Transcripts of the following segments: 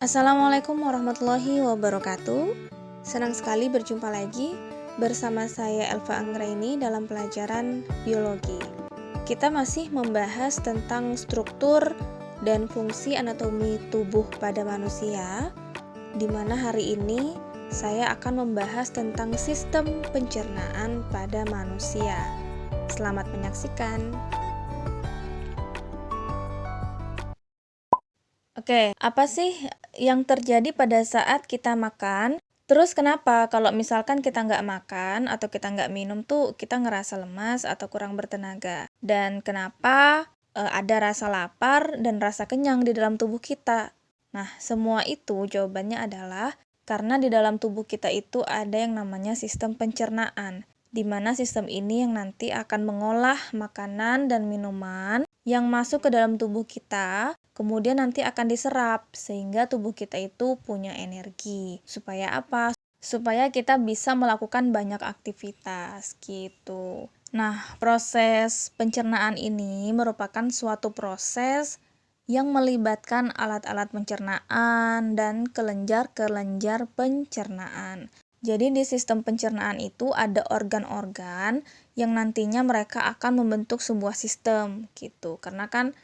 Assalamualaikum warahmatullahi wabarakatuh. Senang sekali berjumpa lagi bersama saya Elva Anggraini dalam pelajaran biologi. Kita masih membahas tentang struktur dan fungsi anatomi tubuh pada manusia, di mana hari ini saya akan membahas tentang sistem pencernaan pada manusia. Selamat menyaksikan. Oke, apa sih yang terjadi pada saat kita makan? Terus kenapa kalau misalkan kita nggak makan atau kita nggak minum tuh kita ngerasa lemas atau kurang bertenaga? Dan kenapa ada rasa lapar dan rasa kenyang di dalam tubuh kita? Nah, semua itu jawabannya adalah karena di dalam tubuh kita itu ada yang namanya sistem pencernaan, di mana sistem ini yang nanti akan mengolah makanan dan minuman yang masuk ke dalam tubuh kita, kemudian nanti akan diserap sehingga tubuh kita itu punya energi. Supaya apa? Supaya kita bisa melakukan banyak aktivitas gitu. Nah, proses pencernaan ini merupakan suatu proses yang melibatkan alat-alat pencernaan dan kelenjar-kelenjar pencernaan. Jadi di sistem pencernaan itu ada organ-organ yang nantinya mereka akan membentuk sebuah sistem gitu. Karena kan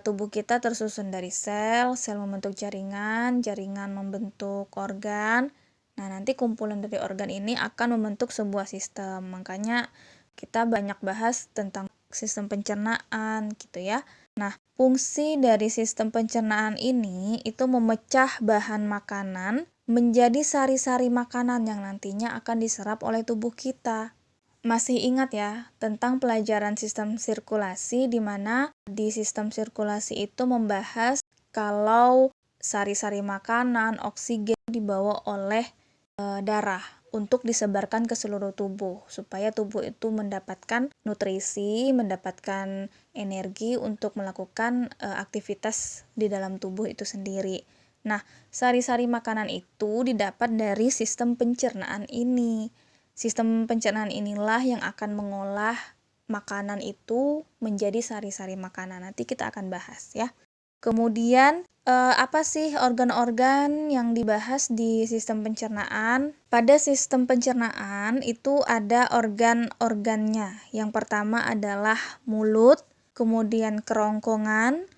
tubuh kita tersusun dari sel, sel membentuk jaringan, jaringan membentuk organ. Nah, nanti kumpulan dari organ ini akan membentuk sebuah sistem. Makanya kita banyak bahas tentang sistem pencernaan gitu ya. Nah, fungsi dari sistem pencernaan ini itu memecah bahan makanan menjadi sari-sari makanan yang nantinya akan diserap oleh tubuh kita. Masih ingat ya tentang pelajaran sistem sirkulasi di mana di sistem sirkulasi itu membahas kalau sari-sari makanan, oksigen dibawa oleh darah untuk disebarkan ke seluruh tubuh supaya tubuh itu mendapatkan nutrisi, mendapatkan energi untuk melakukan aktivitas di dalam tubuh itu sendiri. Nah, sari-sari makanan itu didapat dari sistem pencernaan ini. Sistem pencernaan inilah yang akan mengolah makanan itu menjadi sari-sari makanan. Nanti kita akan bahas ya. Kemudian apa sih organ-organ yang dibahas di sistem pencernaan? Pada sistem pencernaan itu ada organ-organnya. Yang pertama adalah mulut, kemudian kerongkongan.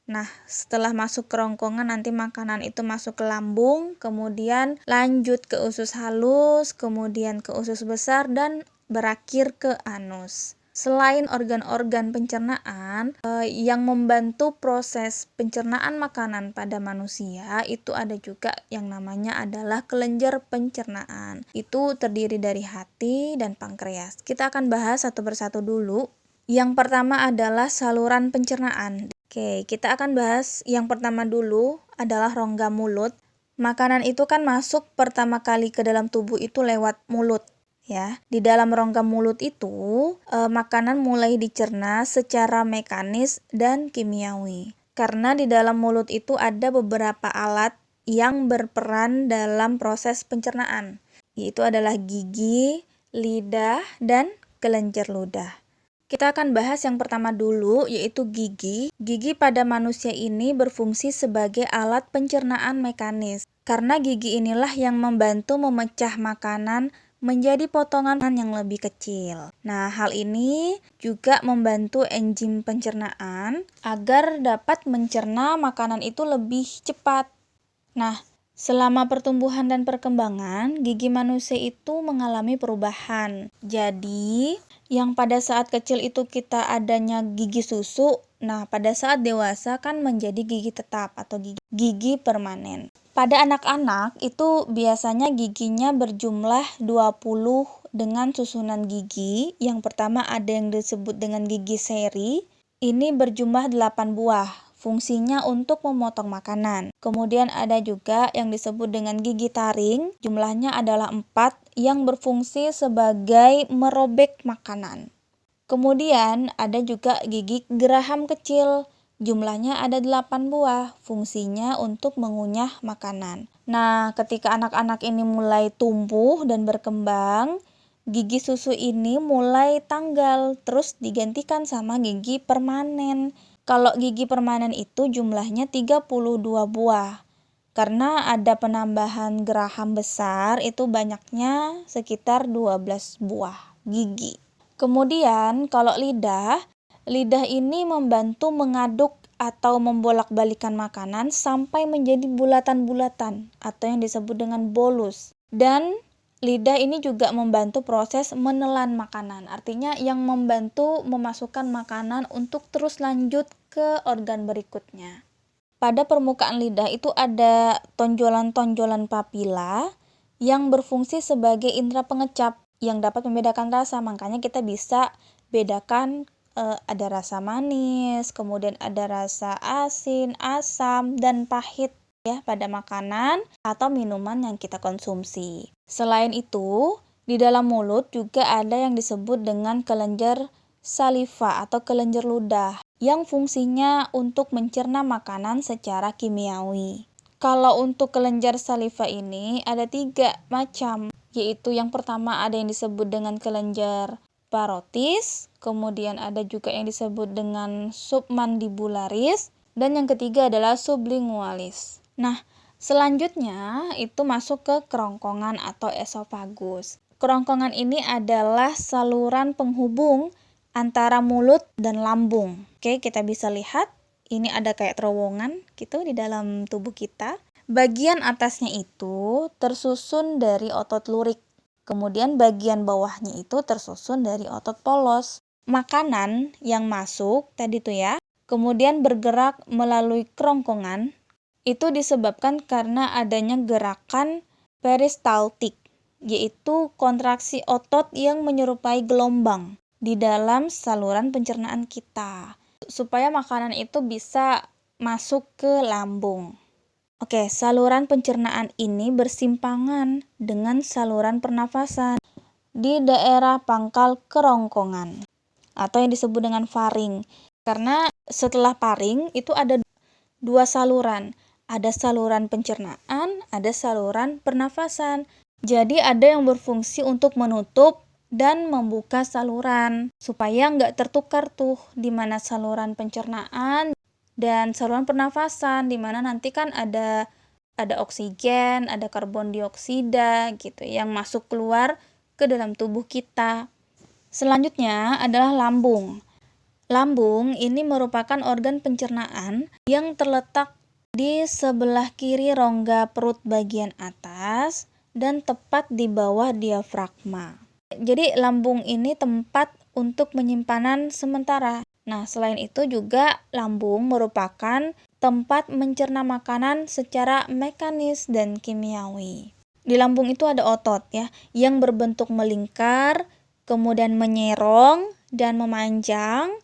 Nah, setelah masuk kerongkongan nanti makanan itu masuk ke lambung, kemudian lanjut ke usus halus, kemudian ke usus besar dan berakhir ke anus. Selain organ-organ pencernaan yang membantu proses pencernaan makanan pada manusia, itu ada juga yang namanya adalah kelenjar pencernaan. Itu terdiri dari hati dan pankreas. Kita akan bahas satu persatu dulu. Yang pertama adalah saluran pencernaan. Oke, kita akan bahas yang pertama dulu adalah rongga mulut. Makanan itu kan masuk pertama kali ke dalam tubuh itu lewat mulut. Ya, di dalam rongga mulut itu makanan mulai dicerna secara mekanis dan kimiawi. Karena di dalam mulut itu ada beberapa alat yang berperan dalam proses pencernaan, yaitu adalah gigi, lidah, dan kelenjar ludah. Kita akan bahas yang pertama dulu, yaitu gigi. Gigi pada manusia ini berfungsi sebagai alat pencernaan mekanis. Karena gigi inilah yang membantu memecah makanan menjadi potongan yang lebih kecil. Nah, hal ini juga membantu enzim pencernaan agar dapat mencerna makanan itu lebih cepat. Nah, selama pertumbuhan dan perkembangan, gigi manusia itu mengalami perubahan. Jadi, yang pada saat kecil itu kita adanya gigi susu, nah pada saat dewasa kan menjadi gigi tetap atau gigi permanen. Pada anak-anak itu biasanya giginya berjumlah 20 dengan susunan gigi. Yang pertama ada yang disebut dengan gigi seri, ini berjumlah 8 buah. Fungsinya untuk memotong makanan. Kemudian ada juga yang disebut dengan gigi taring, jumlahnya adalah 4 yang berfungsi sebagai merobek makanan. Kemudian ada juga gigi geraham kecil, jumlahnya ada 8 buah, fungsinya untuk mengunyah makanan. Nah, ketika anak-anak ini mulai tumbuh dan berkembang, gigi susu ini mulai tanggal, terus digantikan sama gigi permanen. Kalau gigi permanen itu jumlahnya 32 buah. karena ada penambahan geraham besar, itu banyaknya sekitar 12 buah gigi. Kemudian kalau lidah ini membantu mengaduk atau membolak-balikan makanan sampai menjadi bulatan-bulatan atau yang disebut dengan bolus. Dan lidah ini juga membantu proses menelan makanan, artinya yang membantu memasukkan makanan untuk terus lanjut ke organ berikutnya. Pada permukaan lidah itu ada tonjolan-tonjolan papila yang berfungsi sebagai indera pengecap yang dapat membedakan rasa. Makanya kita bisa bedakan ada rasa manis, kemudian ada rasa asin, asam, dan pahit ya pada makanan atau minuman yang kita konsumsi. Selain itu, di dalam mulut juga ada yang disebut dengan kelenjar saliva atau kelenjar ludah yang fungsinya untuk mencerna makanan secara kimiawi. Kalau untuk kelenjar saliva ini ada 3 macam, yaitu yang pertama ada yang disebut dengan kelenjar parotis, kemudian ada juga yang disebut dengan submandibularis, dan yang ketiga adalah sublingualis. Nah, selanjutnya itu masuk ke kerongkongan atau esofagus. Kerongkongan ini adalah saluran penghubung antara mulut dan lambung. Oke, kita bisa lihat ini ada kayak terowongan gitu di dalam tubuh kita. Bagian atasnya itu tersusun dari otot lurik. Kemudian bagian bawahnya itu tersusun dari otot polos. Makanan yang masuk tadi tuh ya, kemudian bergerak melalui kerongkongan, itu disebabkan karena adanya gerakan peristaltik, yaitu kontraksi otot yang menyerupai gelombang di dalam saluran pencernaan kita, supaya makanan itu bisa masuk ke lambung. Oke, saluran pencernaan ini bersimpangan dengan saluran pernafasan di daerah pangkal kerongkongan atau yang disebut dengan faring. Karena setelah paring itu ada 2 saluran. Ada saluran pencernaan, ada saluran pernafasan. Jadi ada yang berfungsi untuk menutup dan membuka saluran supaya nggak tertukar tuh di mana saluran pencernaan dan saluran pernafasan, di mana nanti kan ada oksigen, ada karbon dioksida gitu yang masuk keluar ke dalam tubuh kita. Selanjutnya adalah lambung. Lambung ini merupakan organ pencernaan yang terletak di sebelah kiri rongga perut bagian atas dan tepat di bawah diafragma. Jadi lambung ini tempat untuk penyimpanan sementara. Nah, selain itu juga lambung merupakan tempat mencerna makanan secara mekanis dan kimiawi. Di lambung itu ada otot ya, yang berbentuk melingkar, kemudian menyerong dan memanjang,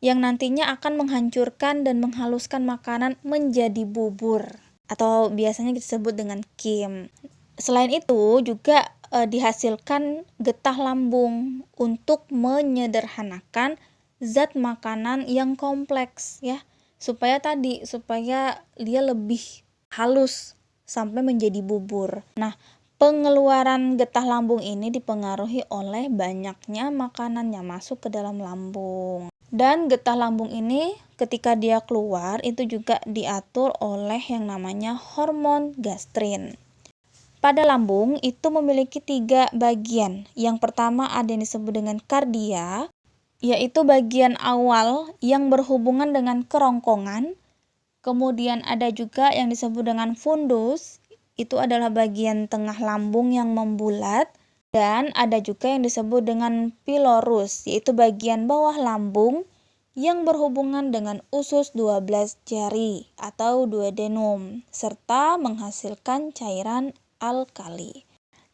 yang nantinya akan menghancurkan dan menghaluskan makanan menjadi bubur atau biasanya disebut dengan kim. Selain itu juga dihasilkan getah lambung untuk menyederhanakan zat makanan yang kompleks ya, supaya dia lebih halus sampai menjadi bubur. Nah, pengeluaran getah lambung ini dipengaruhi oleh banyaknya makanan yang masuk ke dalam lambung. Dan getah lambung ini ketika dia keluar itu juga diatur oleh yang namanya hormon gastrin. Pada lambung itu memiliki 3 bagian. Yang pertama ada yang disebut dengan kardia, yaitu bagian awal yang berhubungan dengan kerongkongan. Kemudian ada juga yang disebut dengan fundus, itu adalah bagian tengah lambung yang membulat. Dan ada juga yang disebut dengan pylorus, yaitu bagian bawah lambung yang berhubungan dengan usus 12 jari atau duodenum, serta menghasilkan cairan alkali.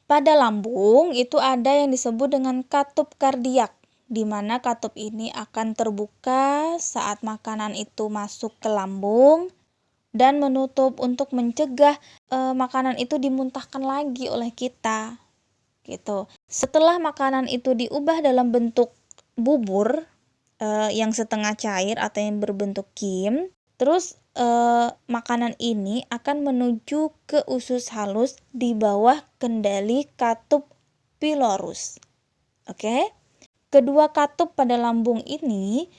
Pada lambung itu ada yang disebut dengan katup kardiak, di mana katup ini akan terbuka saat makanan itu masuk ke lambung dan menutup untuk mencegah makanan itu dimuntahkan lagi oleh kita. Gitu. Setelah makanan itu diubah dalam bentuk bubur yang setengah cair atau yang berbentuk kim, terus makanan ini akan menuju ke usus halus di bawah kendali katup pylorus. Oke? Kedua katup pada lambung ini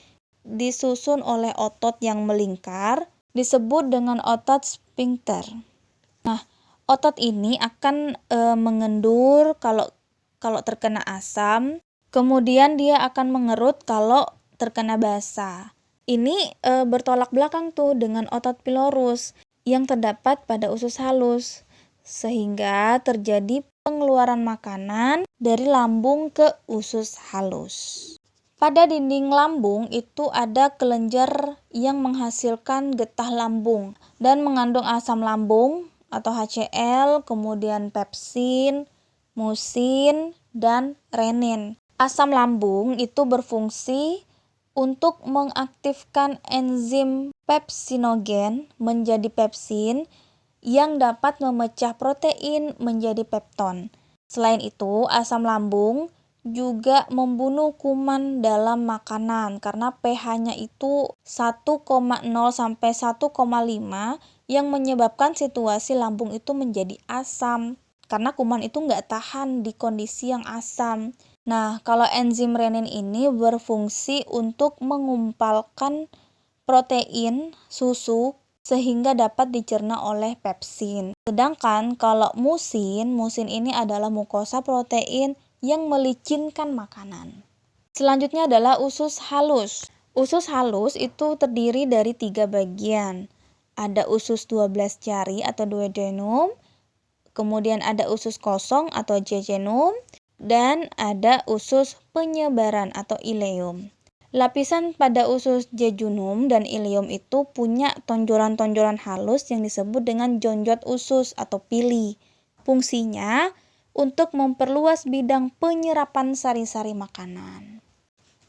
disusun oleh otot yang melingkar, disebut dengan otot sphincter. Nah, otot ini akan mengendur kalau terkena asam, kemudian dia akan mengerut kalau terkena basa. Ini bertolak belakang tuh dengan otot pilorus yang terdapat pada usus halus, sehingga terjadi pengeluaran makanan dari lambung ke usus halus. Pada dinding lambung itu ada kelenjar yang menghasilkan getah lambung dan mengandung asam lambung atau HCl, kemudian pepsin, musin, dan renin. Asam lambung itu berfungsi untuk mengaktifkan enzim pepsinogen menjadi pepsin yang dapat memecah protein menjadi pepton. Selain itu, asam lambung juga membunuh kuman dalam makanan karena pH-nya itu 1,0 sampai 1,5 yang menyebabkan situasi lambung itu menjadi asam karena kuman itu nggak tahan di kondisi yang asam. Nah, kalau enzim renin ini berfungsi untuk mengumpalkan protein susu sehingga dapat dicerna oleh pepsin. Sedangkan kalau musin ini adalah mukosa protein yang melicinkan makanan. Selanjutnya adalah usus halus. Usus halus itu terdiri dari 3 bagian. Ada usus 12 jari atau duodenum, kemudian ada usus kosong atau jejunum, dan ada usus penyebaran atau ileum. Lapisan pada usus jejunum dan ileum itu punya tonjolan-tonjolan halus yang disebut dengan jonjot usus atau pili. Fungsinya untuk memperluas bidang penyerapan sari-sari makanan.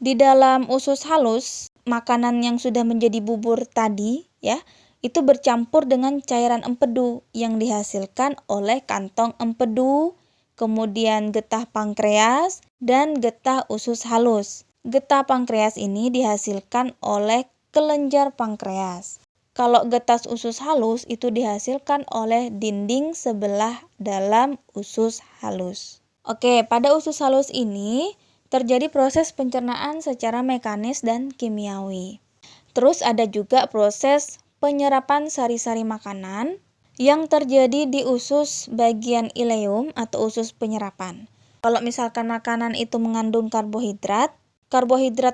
Di dalam usus halus, makanan yang sudah menjadi bubur tadi ya, itu bercampur dengan cairan empedu yang dihasilkan oleh kantong empedu, kemudian getah pankreas, dan getah usus halus. Getah pankreas ini dihasilkan oleh kelenjar pankreas. Kalau getah usus halus itu dihasilkan oleh dinding sebelah dalam usus halus. Oke, pada usus halus ini terjadi proses pencernaan secara mekanis dan kimiawi. Terus ada juga proses penyerapan sari-sari makanan yang terjadi di usus bagian ileum atau usus penyerapan. Kalau misalkan makanan itu mengandung karbohidrat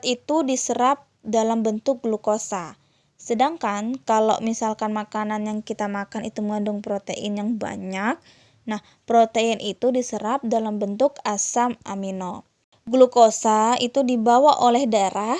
itu diserap dalam bentuk glukosa. Sedangkan kalau misalkan makanan yang kita makan itu mengandung protein yang banyak, nah protein itu diserap dalam bentuk asam amino. Glukosa itu dibawa oleh darah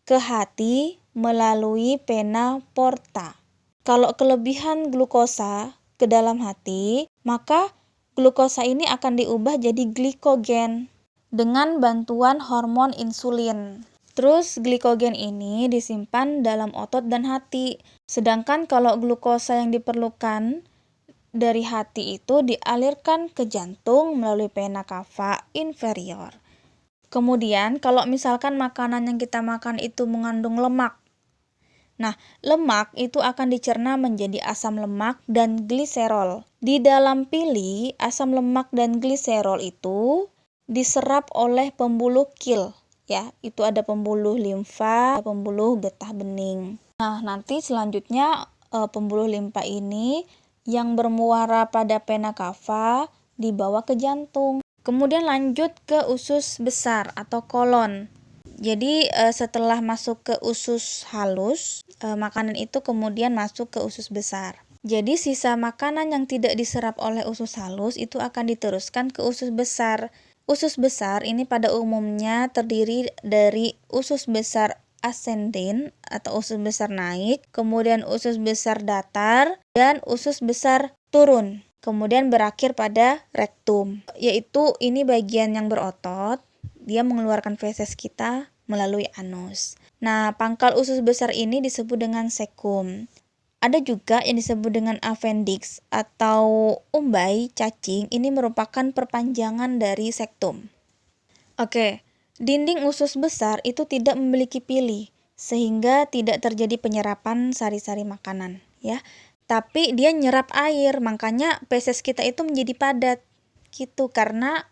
ke hati melalui vena porta. Kalau kelebihan glukosa ke dalam hati, maka glukosa ini akan diubah jadi glikogen dengan bantuan hormon insulin. Terus glikogen ini disimpan dalam otot dan hati. Sedangkan kalau glukosa yang diperlukan dari hati itu dialirkan ke jantung melalui vena cava inferior. Kemudian kalau misalkan makanan yang kita makan itu mengandung lemak. Nah, lemak itu akan dicerna menjadi asam lemak dan gliserol. Di dalam pili, asam lemak dan gliserol itu diserap oleh pembuluh kil. Ya, itu ada pembuluh limfa, pembuluh getah bening. Nah, nanti selanjutnya pembuluh limfa ini yang bermuara pada vena cava dibawa ke jantung. Kemudian lanjut ke usus besar atau kolon. Jadi setelah masuk ke usus halus, makanan itu kemudian masuk ke usus besar. Jadi sisa makanan yang tidak diserap oleh usus halus itu akan diteruskan ke usus besar. Usus besar ini pada umumnya terdiri dari usus besar ascending atau usus besar naik, kemudian usus besar datar, dan usus besar turun. Kemudian berakhir pada rektum, yaitu ini bagian yang berotot, dia mengeluarkan feses kita melalui anus. Nah, pangkal usus besar ini disebut dengan sekum. Ada juga yang disebut dengan appendix atau umbai, cacing, ini merupakan perpanjangan dari sektum. Oke, dinding usus besar itu tidak memiliki pili, sehingga tidak terjadi penyerapan sari-sari makanan, ya. Tapi dia nyerap air, makanya feses kita itu menjadi padat, gitu, karena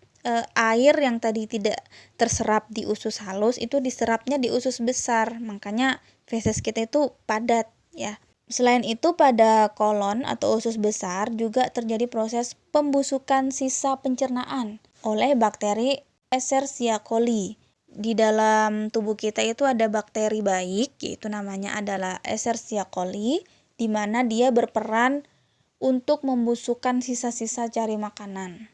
air yang tadi tidak terserap di usus halus itu diserapnya di usus besar, makanya feses kita itu padat, ya. Selain itu, pada kolon atau usus besar juga terjadi proses pembusukan sisa pencernaan oleh bakteri Escherichia coli. Di dalam tubuh kita itu ada bakteri baik, yaitu namanya adalah Escherichia coli, di mana dia berperan untuk membusukkan sisa-sisa cari makanan.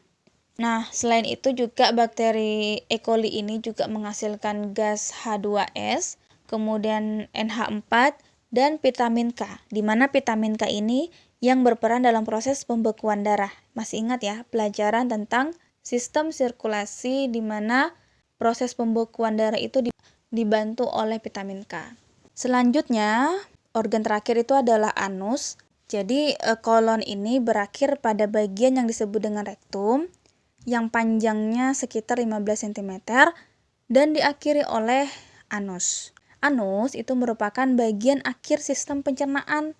Nah, selain itu juga bakteri E. coli ini juga menghasilkan gas H2S, kemudian NH4, dan vitamin K, di mana vitamin K ini yang berperan dalam proses pembekuan darah. Masih ingat ya, pelajaran tentang sistem sirkulasi di mana proses pembekuan darah itu dibantu oleh vitamin K. Selanjutnya, organ terakhir itu adalah anus. Jadi, kolon ini berakhir pada bagian yang disebut dengan rektum, yang panjangnya sekitar 15 cm dan diakhiri oleh anus. Anus itu merupakan bagian akhir sistem pencernaan.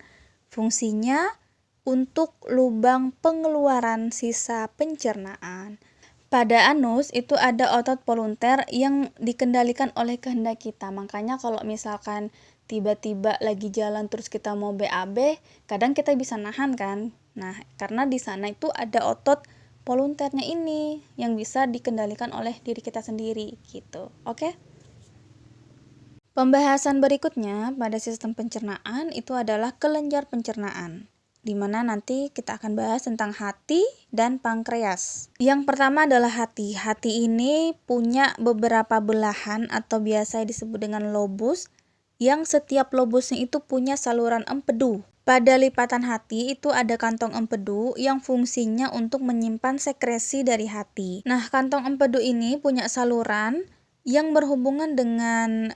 Fungsinya untuk lubang pengeluaran sisa pencernaan. Pada anus itu ada otot volunteer yang dikendalikan oleh kehendak kita. Makanya kalau misalkan tiba-tiba lagi jalan terus kita mau BAB, kadang kita bisa nahan kan. Nah, karena di sana itu ada otot volunteernya ini yang bisa dikendalikan oleh diri kita sendiri gitu. Oke? Pembahasan berikutnya pada sistem pencernaan itu adalah kelenjar pencernaan, di mana nanti kita akan bahas tentang hati dan pankreas. Yang pertama adalah hati. Hati ini punya beberapa belahan atau biasa disebut dengan lobus, yang setiap lobusnya itu punya saluran empedu. Pada lipatan hati itu ada kantong empedu yang fungsinya untuk menyimpan sekresi dari hati. Nah, kantong empedu ini punya saluran yang berhubungan dengan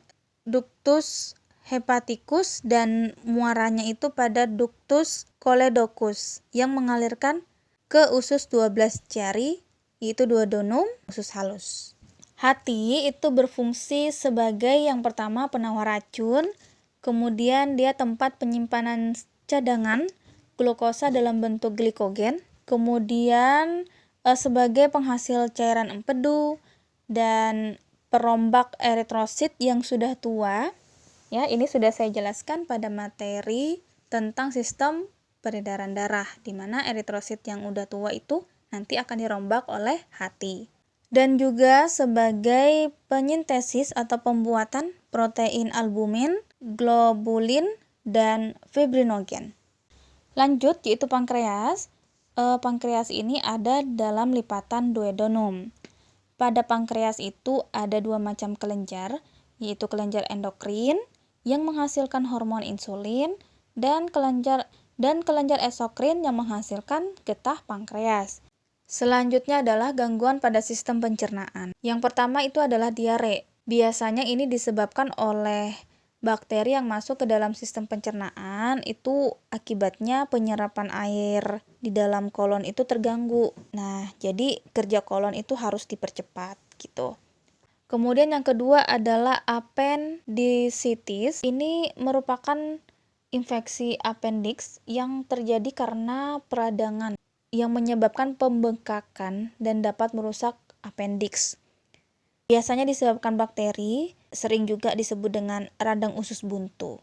ductus hepaticus dan muaranya itu pada ductus choledocus yang mengalirkan ke usus 12 jari, yaitu duodenum, usus halus. Hati itu berfungsi sebagai yang pertama penawar racun, kemudian dia tempat penyimpanan cadangan glukosa dalam bentuk glikogen, kemudian sebagai penghasil cairan empedu dan perombak eritrosit yang sudah tua. Ya, ini sudah saya jelaskan pada materi tentang sistem peredaran darah, di mana eritrosit yang udah tua itu nanti akan dirombak oleh hati. Dan juga sebagai penyintesis atau pembuatan protein albumin, globulin, dan fibrinogen. Lanjut, yaitu pankreas. Pankreas ini ada dalam lipatan duodenum. Pada pankreas itu ada dua macam kelenjar, yaitu kelenjar endokrin yang menghasilkan hormon insulin dan kelenjar eksokrin yang menghasilkan getah pankreas. Selanjutnya adalah gangguan pada sistem pencernaan. Yang pertama itu adalah diare. Biasanya ini disebabkan oleh bakteri yang masuk ke dalam sistem pencernaan, itu akibatnya penyerapan air di dalam kolon itu terganggu. Nah, jadi kerja kolon itu harus dipercepat gitu. Kemudian yang kedua adalah appendicitis. Ini merupakan infeksi appendix yang terjadi karena peradangan yang menyebabkan pembengkakan dan dapat merusak appendix. Biasanya disebabkan bakteri, sering juga disebut dengan radang usus buntu.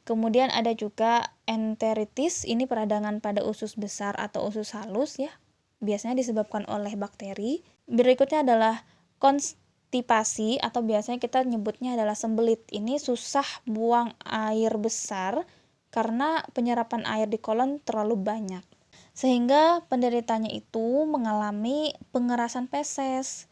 Kemudian ada juga enteritis, ini peradangan pada usus besar atau usus halus ya. Biasanya disebabkan oleh bakteri. Berikutnya adalah konstipasi atau biasanya kita nyebutnya adalah sembelit. Ini susah buang air besar karena penyerapan air di kolon terlalu banyak. Sehingga penderitanya itu mengalami pengerasan feses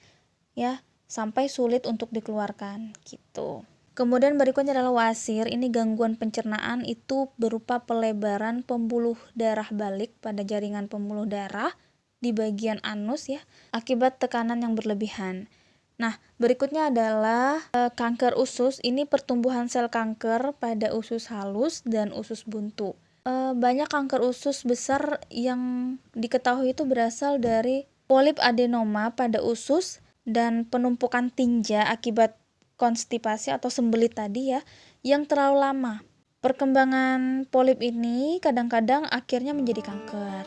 ya, sampai sulit untuk dikeluarkan gitu. Kemudian berikutnya adalah wasir. Ini gangguan pencernaan itu berupa pelebaran pembuluh darah balik pada jaringan pembuluh darah di bagian anus ya, akibat tekanan yang berlebihan. Nah, berikutnya adalah kanker usus. Ini pertumbuhan sel kanker pada usus halus dan usus buntu. Banyak kanker usus besar yang diketahui itu berasal dari polip adenoma pada usus dan penumpukan tinja akibat konstipasi atau sembelit tadi ya, yang terlalu lama. Perkembangan polip ini kadang-kadang akhirnya menjadi kanker.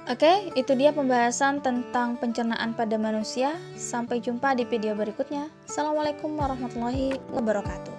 Oke, itu dia pembahasan tentang pencernaan pada manusia. Sampai jumpa di video berikutnya. Assalamualaikum warahmatullahi wabarakatuh.